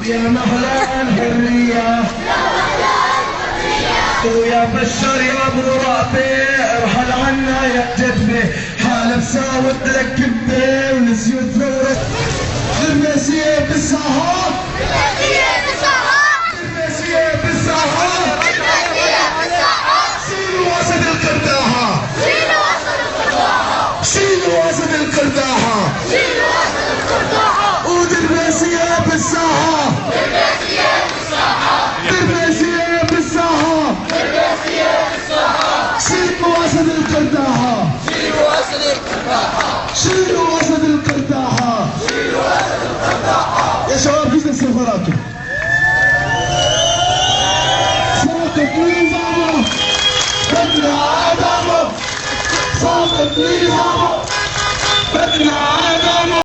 يا محلى الحرية ويا بشر يا ابو رافع ارحل عنا يا جدبي حالة ساوت لك كبه ونسيت ثورة المسيح بالساحات المسيح بالساحات شيلوا وسط القرداحة شيلوا وسط القرداحة ودرباسية بالساحة درباسية بالساحة شيلوا وسط القرداحة شيلوا وسط القرداحة يا شباب جزء سفراتكم ساقط نظامه بدر آدمه ساقط نظامه